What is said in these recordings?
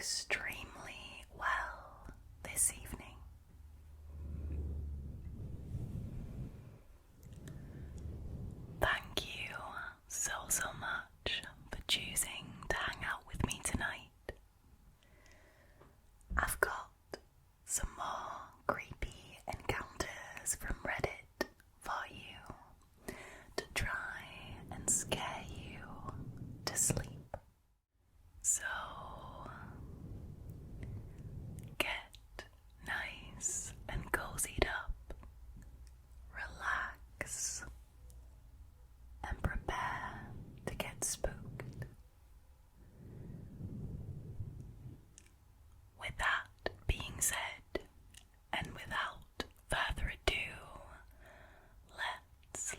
extremely well this evening. Thank you so much for choosing to hang out with me tonight. I've got some more creepy encounters from Reddit for you to try and scare you to sleep. So get nice and cozied up, relax, and prepare to get spooked. With that being said, and without further ado, let's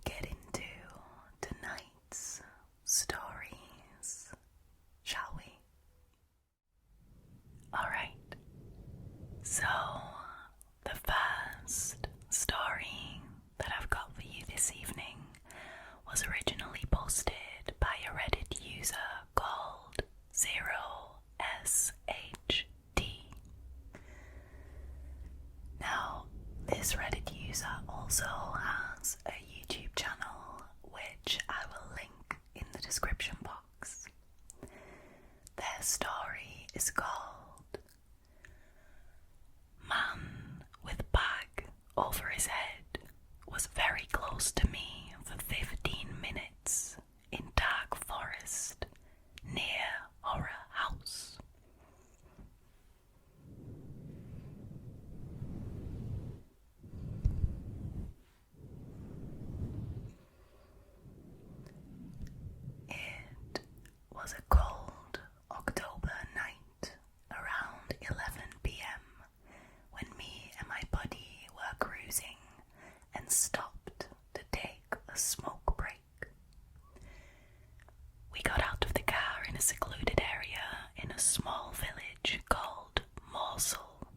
get into tonight's stories, shall we? Alright, so the first story that I've got for you this evening was originally posted by a Reddit user called 0SHD. Now, this Reddit user also has a YouTube channel, which I will link in the description box. Their story is called Man with Bag Over His Head Was Very Close to Me for 15 minutes in Dark Forest near Horror House. It was a cold October night around 11 p.m. when me and my buddy were cruising and stopped to take a smoke break. We got out of the car in a secluded area in a small village called Moorsel.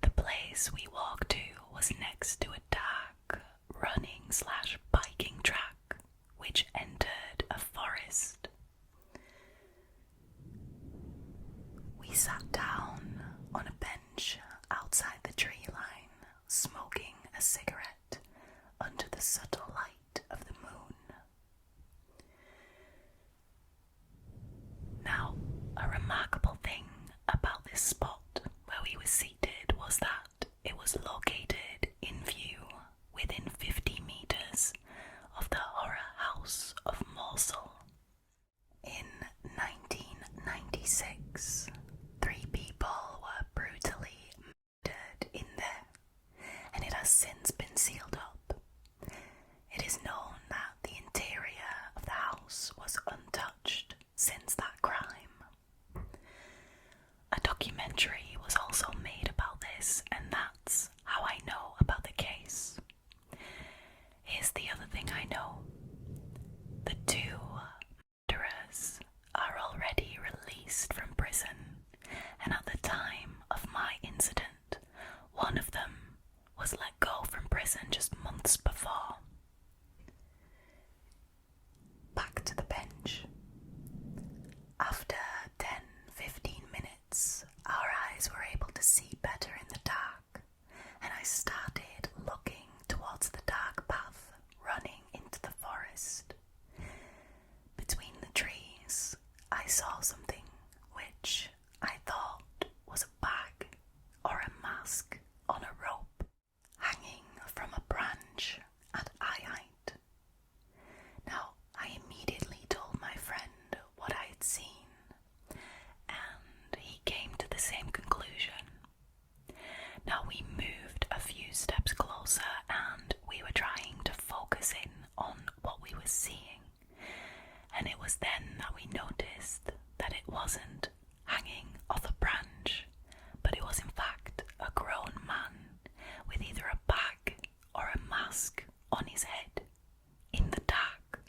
The place we walked to was next to a dark running/biking track which entered a forest. We sat down on a bench outside the tree line, smoking a cigarette under the subtle light of the moon. Now, a remarkable thing about this spot where we were seated was that it was located in view within 50 meters of the Horror House of Moorsel. In 1996, 3 people were brutally murdered in there, and it has since been sealed up. It is known that the interior of the house was untouched since that crime. A documentary was also made about this, and that's how I know about the case. Here's the other thing I know. The 2 murderers are already released from prison, and at the time of my incident, one of them was let go from prison just months before. Back to the bench. After 10-15 minutes, our eyes were able to see better in the dark, and I started looking towards the dark path running into the forest. Between the trees, I saw something which I thought was a bag or a mask on a rope hanging from a branch at eye height. Now, I immediately told my friend what I had seen, and he came to the same conclusion. Now, we moved a few steps closer and we were trying to focus in on what we were seeing, and it was then that we noticed that it wasn't hanging off a branch, but it was in fact a grown man with either a bag or a mask on his head in the dark.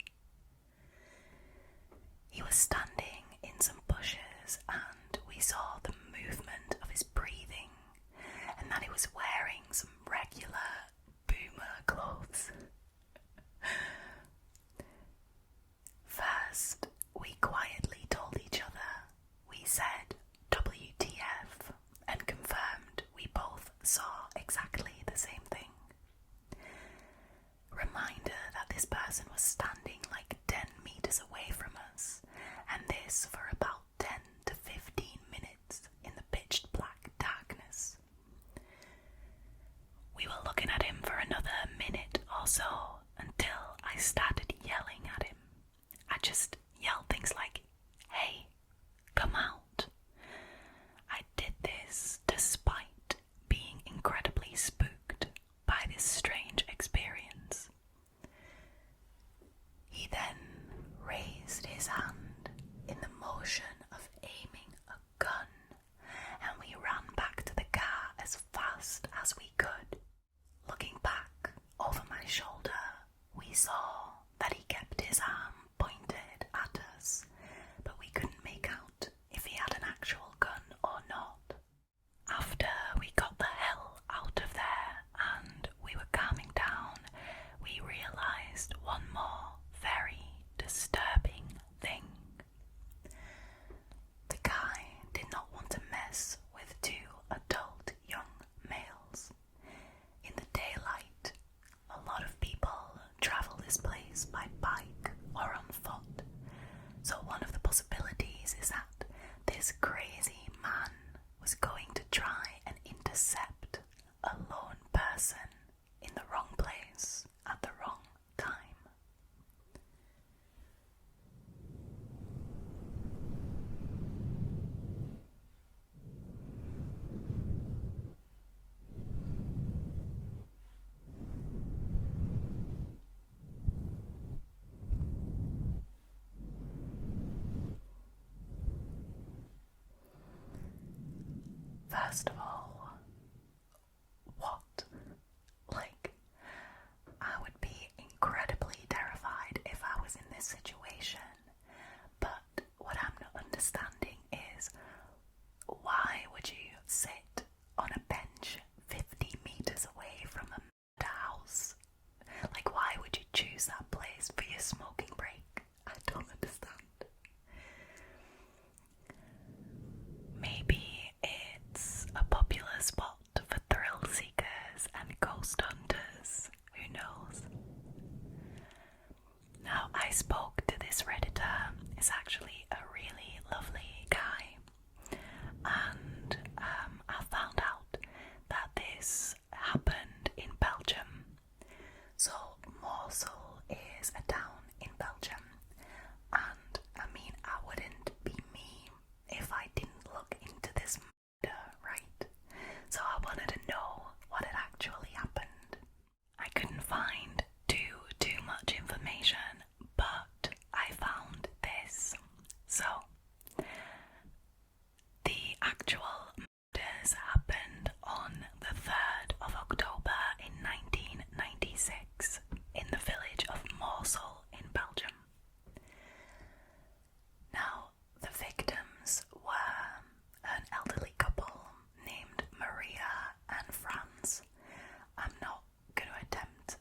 He was standing in some bushes, and we saw the movement of his breathing, and that he was wearing some regular boomer clothes. person was standing like 10 meters away from us, and this for about 10 to 15 minutes in the pitch black darkness. We were looking at him for another minute or so until I started yelling at him. I just yelled things like, "Hey, come out." I did this despite being incredibly spooked by this strange experience. He then raised his hand in the motion of aiming a gun, and we ran back to the car as fast as we could. Looking back over my shoulder, we saw that he kept his arm pointed at us, but we couldn't make out if he had an actual gun or not. After we got the hell out of there and we were calming down, we realized one more very disturbing thing. The guy did not want to mess with two adult young males. In the daylight, a lot of people travel this place by bike or on foot, so one of the possibilities is that this crazy man was going to try and intercept a lone person in the wrong place at the wrong time. First of all, what? I would be incredibly terrified if I was in this situation, but what I'm not understanding is, why would you sit on a bench 50 meters away from a murder house? Why would you choose that place for your smoking break? I don't understand. Maybe it's a popular spot for thrill seekers and ghost hunters. Who knows? Now, I spoke to this Redditor. He's actually a really lovely guy. And I found out that this happened in Belgium. So, Moorsel is a town in Belgium. And, I wouldn't be me if I didn't look into this murder, right? So I wanted to know what had actually happened. I couldn't find too much information, but I found this. So, the actual murders happened on the 3rd of October in 1996 in the village of Moorsel in Belgium. Now, the victims were an elderly couple named Maria and Franz. I'm not going to attempt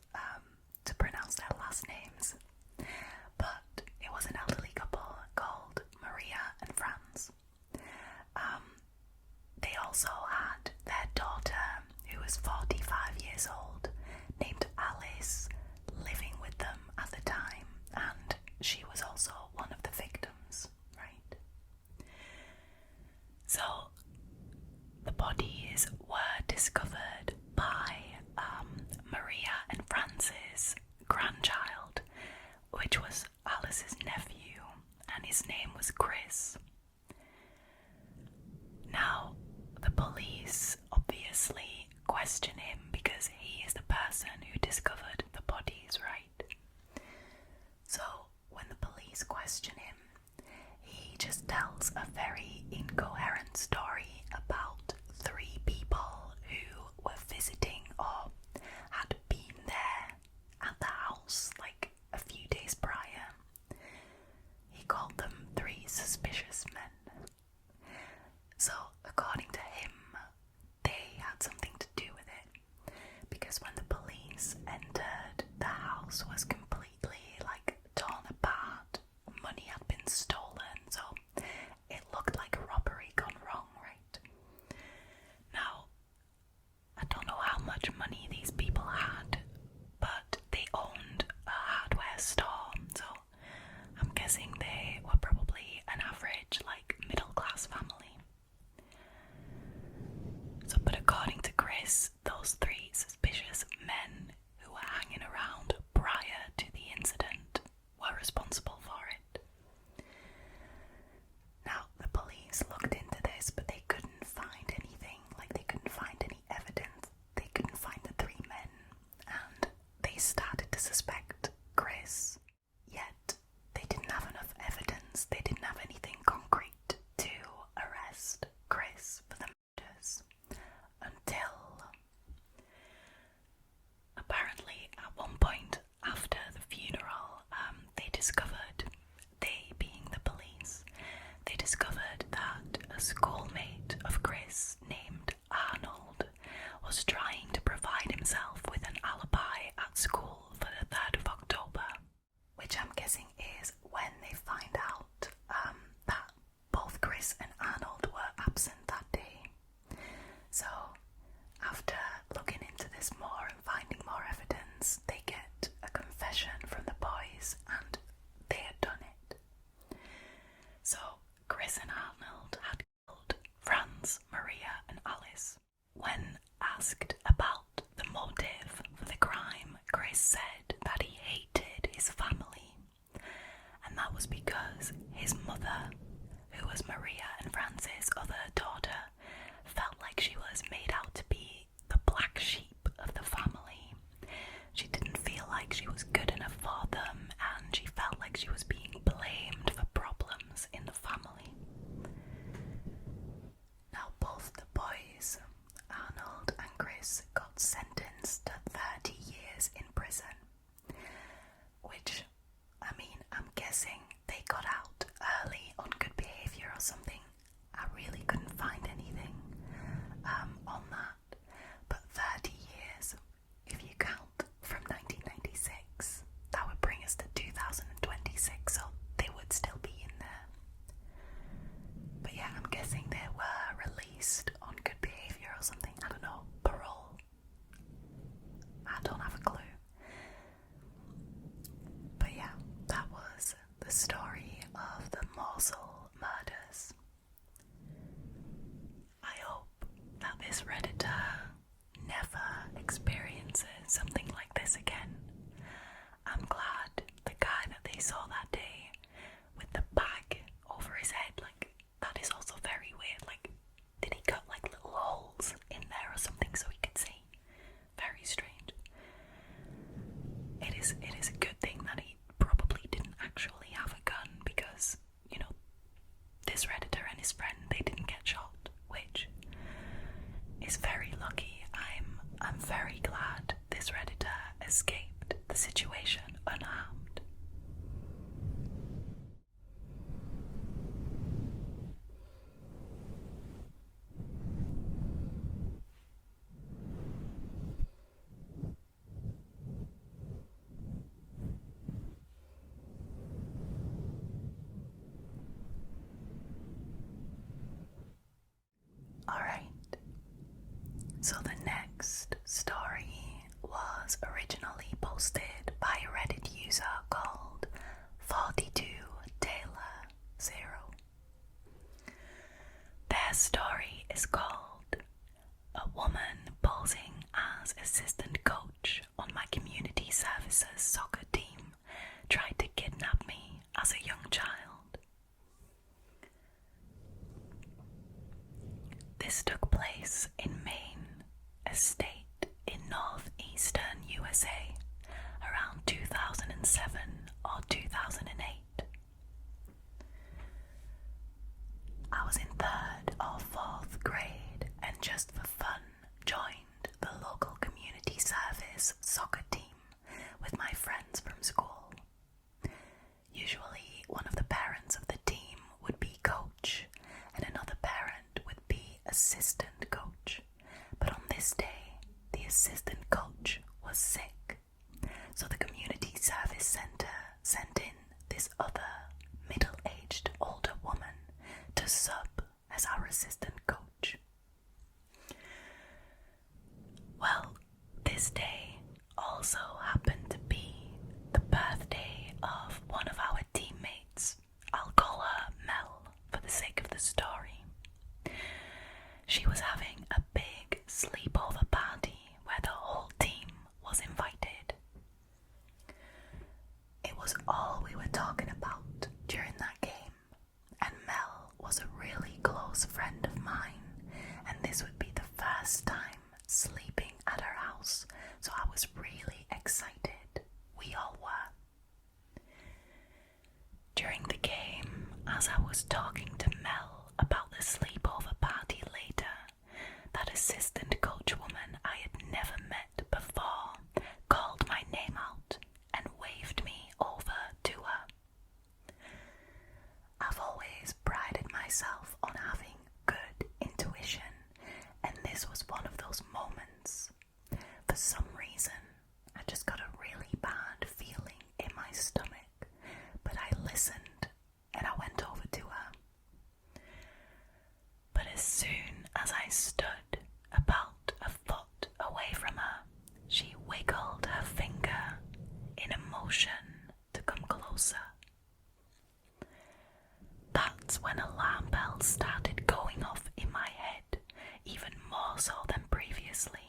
to pronounce their last names, but it was an elderly couple called Maria and Franz. They also had their daughter, who was 45 years old, named Alice, living with them at the time, and she was also one of the victims, right? So, the bodies were discovered by Maria and Franz's grandchild, which was Alice's nephew, and his name was Chris. Now, the police obviously question him because he is the person who discovered the bodies, right? So, when the police question him, he just tells a very incoherent story about 3 people who were visiting or had been there at the house a few days prior. He called them 3 suspicious men. So, according to him, they had something to do with it, because when the police entered, the house was completely torn apart. Money had been stolen, so it looked like a robbery gone wrong, right? Now, I don't know how much money these people had, but they owned a hardware store to suspect Chris, yet they didn't have enough evidence, they didn't have anything concrete to arrest Chris for the murders until apparently at one point after the funeral, they discovered, they being the police, they discovered that a schoolmate of Chris named Arnold was trying to provide himself with an alibi at school for the 3rd of October, which I'm guessing is when they find out that both Chris and Arnold were absent that day. So after looking into this more and finding more evidence, they get a confession from the boys and they had done it. So Chris and Arnold had killed Franz, Maria and Alice. When asked about the motive for the crime, Chris said that he hated his family, and that was because his mother, who was Maria and Franz's other daughter, felt like she was made out to be the black sheep of the family. She didn't feel like she was good enough for them, and she felt like she was being blamed for problems in the family. Now both the boys, Arnold and Chris, got sentenced to 30 years in prison, which, I mean, I'm guessing they got out early on good behaviour or something. I really couldn't find anything on that, but 30 years, if you count from 1996, that would bring us to 2026, so they would still be in there. But yeah, I'm guessing they were released on good behaviour or something. I don't know, parole. I don't have a clue. But yeah, that was the story of the Moorsel murders. I hope that this Redditor never experiences something like this again. I'm glad the guy that they saw that day with the bag over his head, like, that is also very weird. Like, did he cut like little holes in there or something so he could see? Very strange. It is a good thing that he probably didn't actually have a gun, because, you know, this Redditor and his friend, they didn't get shot, which is very lucky. I'm very glad this Redditor escaped the situation unharmed. Alright, so the next story was originally posted by a Reddit user called 42Taylor0. Their story is called "A Woman Posing as Assistant Coach on My Community Services Soccer Team Tried to Kidnap Me as a Young Child." This took place in Maine, a state in northeastern USA, around 2007 or 2008. I was in 3rd or 4th grade and just for fun joined the local community service soccer team with my friends from school. Usually one of the parents of the team would be coach and another parent would be assistant coach, but on this day the assistant coach was sick, so the community service centre sent in this other middle-aged older woman to sub as our assistant coach. Well, this day also happened to be the birthday of one of our teammates. I'll call her Mel for the sake of the story. She was having a big sleepover party where the whole team was invited. It was all we were talking about during that game, and Mel was a really close friend of mine, and this would be the first time sleeping at her house, so I was really excited. During the game, as I was talking to Mel about the sleepover party later, that assistant coach woman I had never met before called my name out and waved me over to her. I've always prided myself on having good intuition, and this was one of those moments. For some reason, I just got a really bad feeling in my stomach, but I listened and I went over to her. But as soon as I stood about a foot away from her, she wiggled her finger in a motion to come closer. That's when alarm bells started going off in my head, even more so than previously.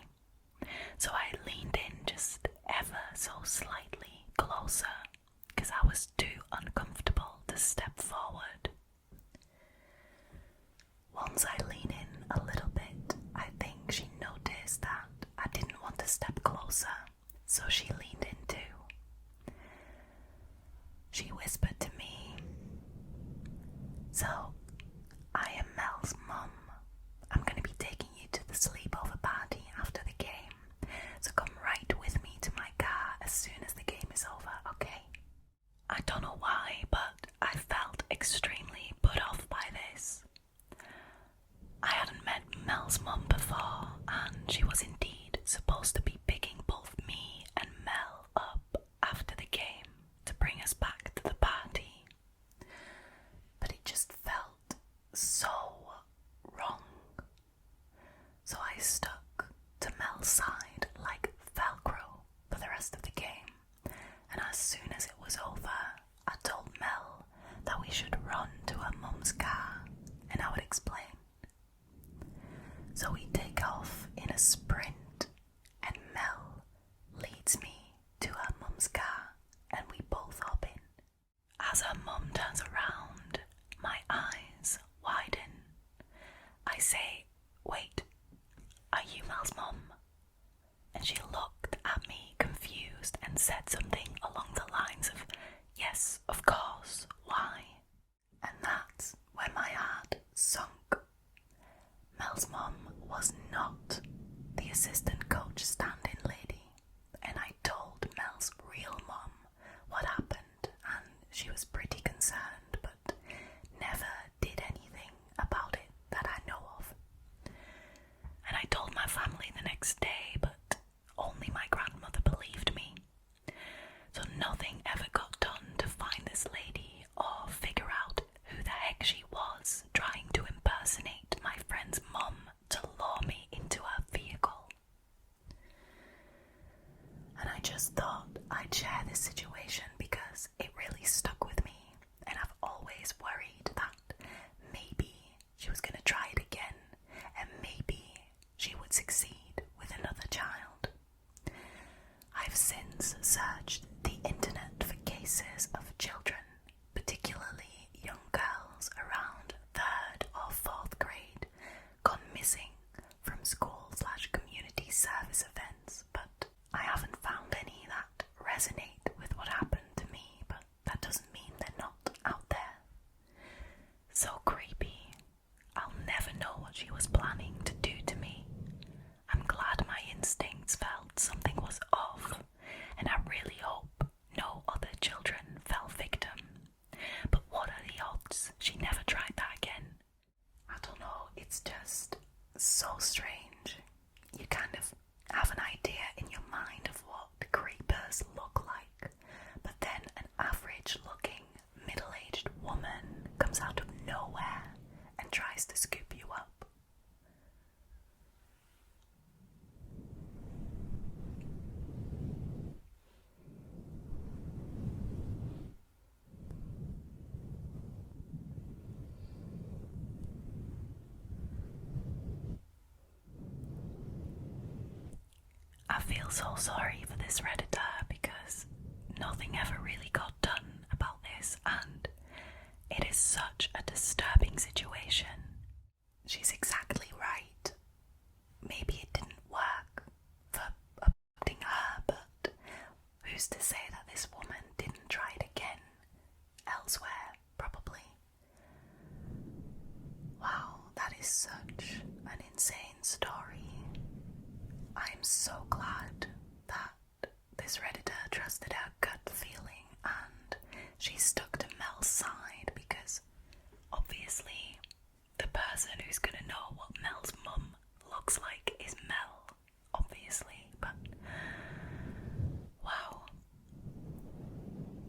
So I leaned in just ever so slightly closer, because I was too uncomfortable to step forward. Once I lean in a little bit, I think she noticed that I didn't want to step closer, so she leaned in too. She whispered to me, "So, I am Mel's mum. I'm going to be taking you to the sleepover party after the game, so come right with me to my car as soon as the game is over, okay?" I don't know why, but I felt extremely put off by this. I hadn't met Mel's mum before, and she was indeed supposed to be picking both me and Mel up after the game to bring us back to the party. But it just felt so wrong. So I stuck to Mel's side like Velcro for the rest of the game, and as soon as it was over, I told Mel that we should run to her mum's car and I would explain. So we take off in a sprint, and Mel leads me to her mum's car and we both hop in. As her mum turns around, my eyes widen. I say, "Wait, are you Mel's mum?" And she looked at me confused and said something along the lines of, "Yes, of course, why?" And that's when my heart sunk. Mel's mum was not the assistant coach stand-in lady, and I told Mel's real mum what happened, and she was pretty concerned, but never did anything about it that I know of. And I told my family the next day, but only my grandmother believed me. So nothing ever got done to find this lady or figure out who the heck she was trying to impersonate my friend's mum to lure me into her vehicle. And I just thought I'd share this situation because it really stuck with me, and I've always worried that maybe she was going to try it again, and maybe she would succeed with another child. I've since searched the internet for cases of children, particularly young girls around 3rd or 4th grade, gone missing from school/community service events, but I haven't found any that resonate with what happened to me, but that doesn't mean they're not out there. So creepy. I'll never know what she was planning to do to me. I'm glad my instincts felt something was off, and I really hope no other children fell victim. But what are the odds she never tried that again? I don't know, it's just so strange. You kind of have an idea in your mind of what the creepers look like, but then an average-looking, middle-aged woman comes out of nowhere and tries to scoop you up. I feel so sorry for this Redditor because nothing ever really got done about this, and it is such a disturbing situation. She's exactly right. Maybe it didn't work for abducting her, but who's to say that this woman didn't try it again? elsewhere, probably. Wow, that is such an insane story. I'm so glad that this Redditor trusted her gut feeling and she stuck to Mel's side, because obviously the person who's going to know what Mel's mum looks like is Mel, obviously, but wow,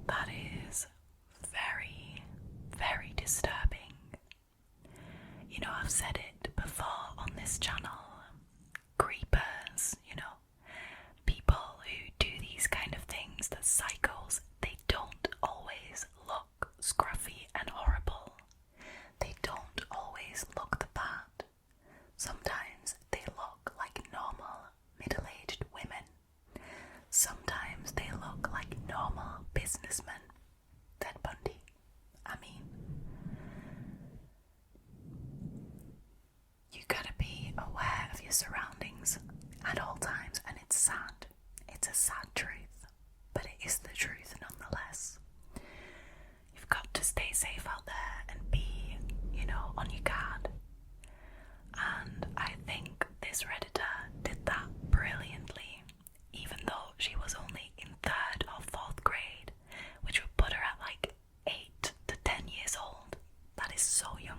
that is very, very disturbing. You know, I've said it before on this channel, creepers, people who do these kind of things, the psychos, they don't always look scruffy and horrible. They don't always look the part. Sometimes they look like normal middle-aged women. Sometimes they look like normal businessmen. Ted Bundy. I mean, you gotta be aware of your surroundings at all times, and it's sad. It's a sad truth, but it is the truth nonetheless. You've got to stay safe out there and be, on your guard. And I think this Redditor did that brilliantly, even though she was only in 3rd or 4th grade, which would put her at like 8 to 10 years old. That is so young.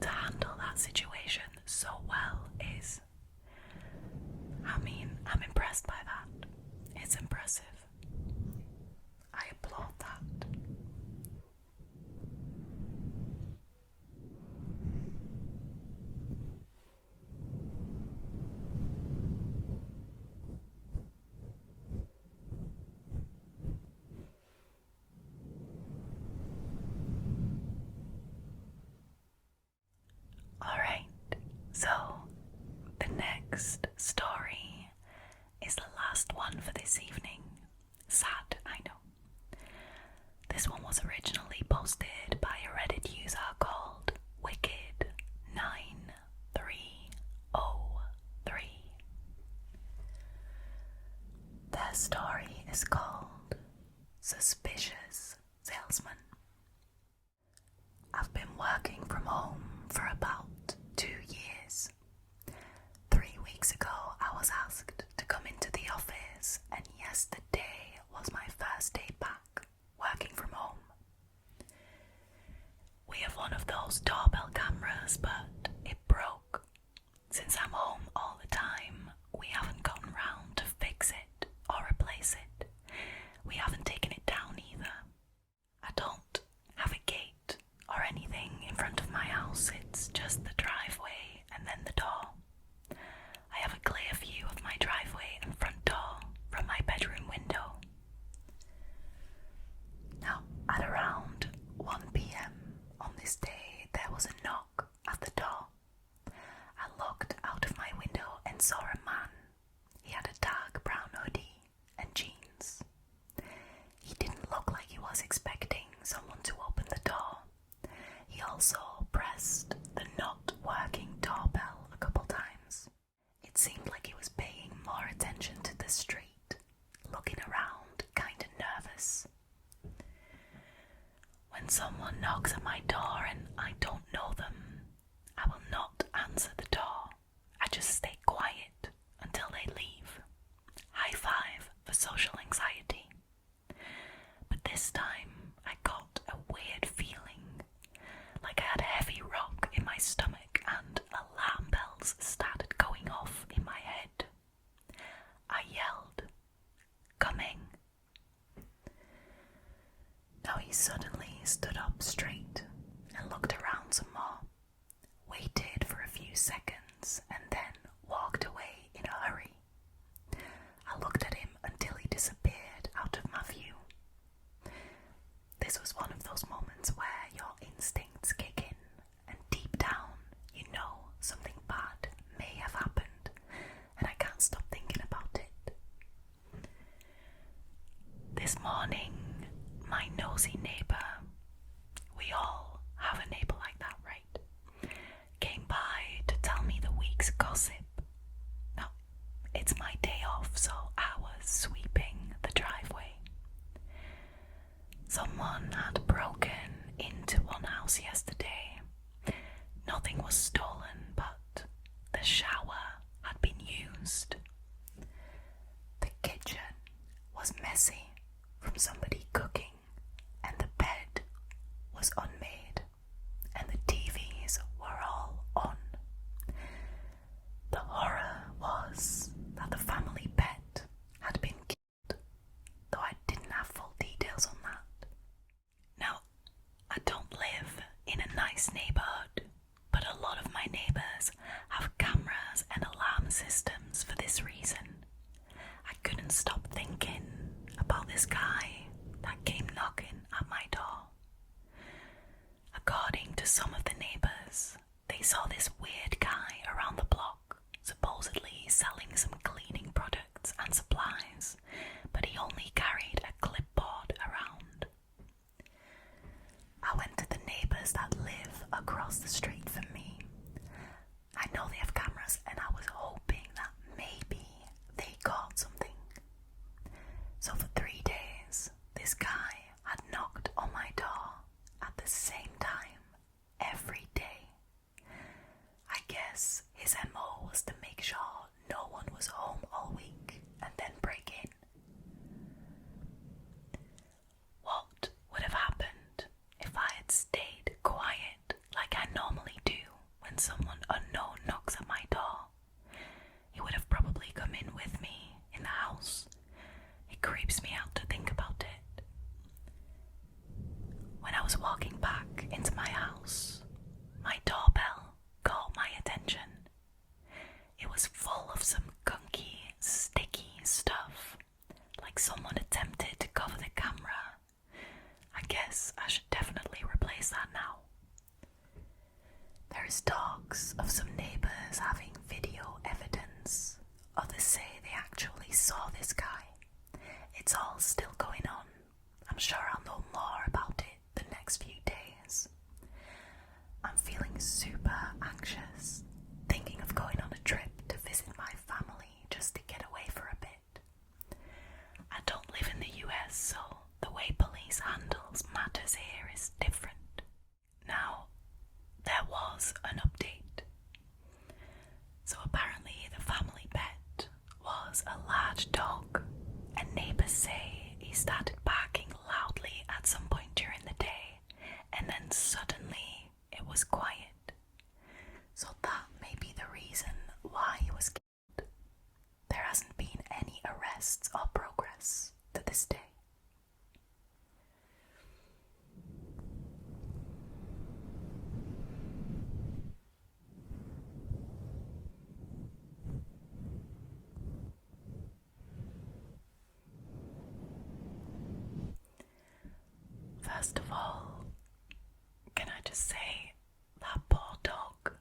To handle that situation so well is, I'm impressed by that. It's impressive. I applaud that. Alright, so the next story is the last one for this evening. Sad, I know. This one was originally posted by a Reddit user called Wicked9303. Their story is called Suspicious Salesman. I've been working from home for about 2 years. 3 weeks ago, I was asked to come into the office, and yesterday was my first day back working from home. We have one of those doorbell cameras, but it broke. Since I'm home all the time, we haven't gotten round to fix it or replace it. We haven't taken it down either. I don't have a gate or anything in front of my house. It's just the driveway and then the door. I have a clear view of my driveway and front door from my bedroom window. Now, at around 1 p.m. on this day, there was a knock at the door. I looked out of my window and saw a man. He had a dark brown hoodie and jeans. He didn't look like he was expecting someone to open the door. He also pressed the not working doorbell a couple times. It seemed like he was paying more attention to the street, looking around, kinda nervous. When someone knocks at my door and I don't know them, I will not answer the door. I just stay quiet until they leave. High five for social anxiety. But this time I got a weird feeling, like I had a heavy rock in my stomach and alarm bells started going off in my head. I yelled, "Coming." Now he suddenly stood up straight and looked around some more, waited for a few seconds and then walked away in a hurry. I looked at him until he disappeared out of my view. This was one of those moments where your instincts kick in and deep down you know something bad may have happened, and I can't stop thinking about it. This morning, my nosy neighbour, we all have a neighbour like that, right, came by to tell me the week's gossip. Now, it's my day off, so I was sweeping the driveway. Someone had from somebody cooking, and the bed was unmade, and the TVs were all on. The horror was that the family pet had been killed, though I didn't have full details on that. Now, I don't live in a nice neighbourhood, but a lot of my neighbours have cameras and alarm systems for this reason. I couldn't stop thinking about this guy that came knocking at my door. According to some of the neighbours, they saw this weird guy around the block, supposedly selling some cleaning products and supplies, but he only carried a clipboard around. I went to the neighbours that live across the street from me. I know they have cameras, and I was hoping that maybe they caught something. So for 3 days, this guy had knocked on my door at the same time every day. I guess his MO was to make sure no one was home all week and then break in. What would have happened if I had stayed quiet like I normally do when someone unknown knocks at my door? He would have probably come in with me in the house. It creeps me out to think about it. When I was walking back into my house, my doorbell caught my attention. It was full of some gunky, sticky stuff, like someone attempted to cover the camera. I guess I should definitely replace that now. There is talks of some neighbours having video evidence. Others say they actually saw this guy. It's all still going on. I'm sure I'll know more about it the next few days. I'm feeling super anxious, thinking of going on a trip to visit my family just to get away for a bit. I don't live in the US, so the way police handles matters here is different. Now, there was an update. So apparently the family pet was a large dog, and neighbours say he started barking loudly at some point during the day, and then suddenly it was quiet. So that may be the reason why he was killed. There hasn't been any arrests or progress to this day. First of all, can I just say, that poor dog,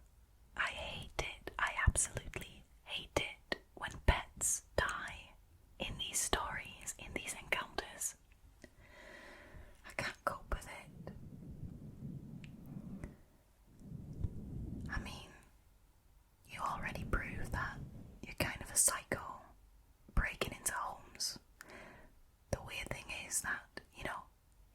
I hate it. I absolutely hate it when pets die in these stories, in these encounters. I can't cope with it. I mean, you already proved that you're kind of a psycho, breaking into homes. The weird thing is that,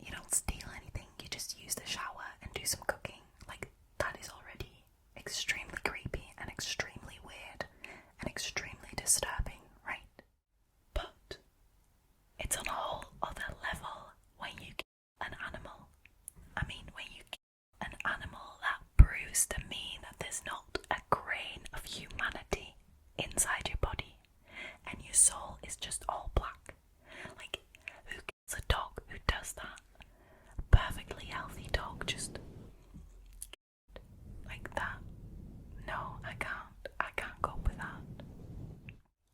you don't steal anything, you just use the shower and do some cooking. Like, that is already extremely creepy and extremely weird and extremely disturbing, right? But it's on a whole other level when you kill an animal. I mean, when you kill an animal, that proves to me that there's not a grain of humanity inside your body, and your soul is just all black. Like, who kills a dog who does that? Perfectly healthy dog just like that. No, I can't cope with that.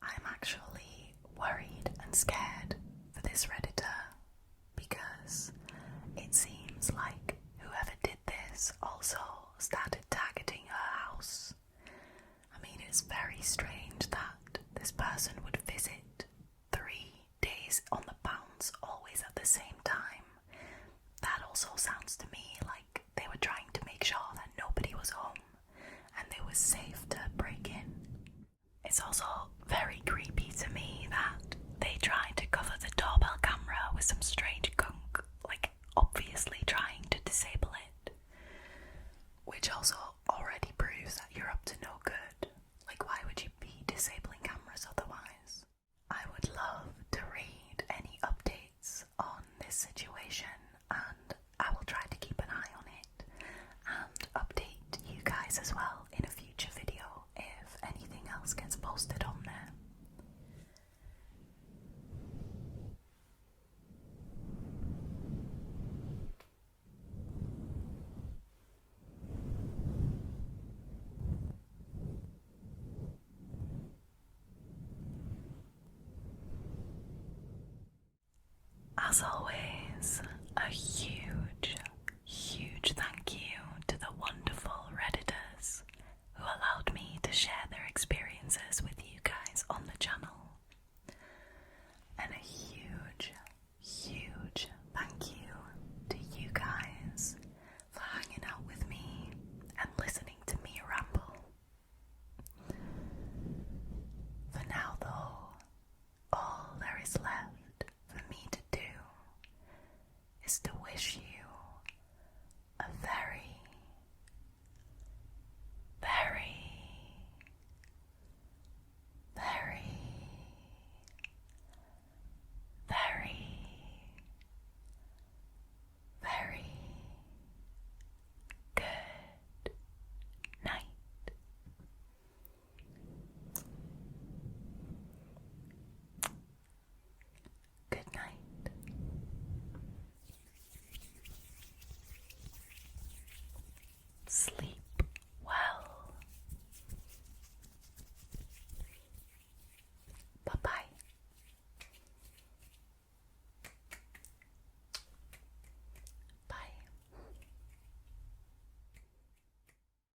I'm actually worried and scared for this Redditor because it seems like whoever did this also started targeting her house. I mean, it's very strange that this person would visit 3 days on the bounce, always at the same time. That also sounds to me like they were trying to make sure that nobody was home and they were safe to break in. It's also very creepy to me that they tried to cover the doorbell camera with some strange gunk, like obviously trying to disable it. Which also already proves that you're up to no good. Like, why would you be disabling cameras otherwise? I would love to read any updates or as always, a huge, huge thank you to the wonderful Redditors who allowed me to share their experiences with you guys on the channel. And a huge, huge thank you to you guys for hanging out with me and listening to me ramble. For now though, all there is left for me to do is to wish you a very, very, very, very, very good night. Good night. Sleep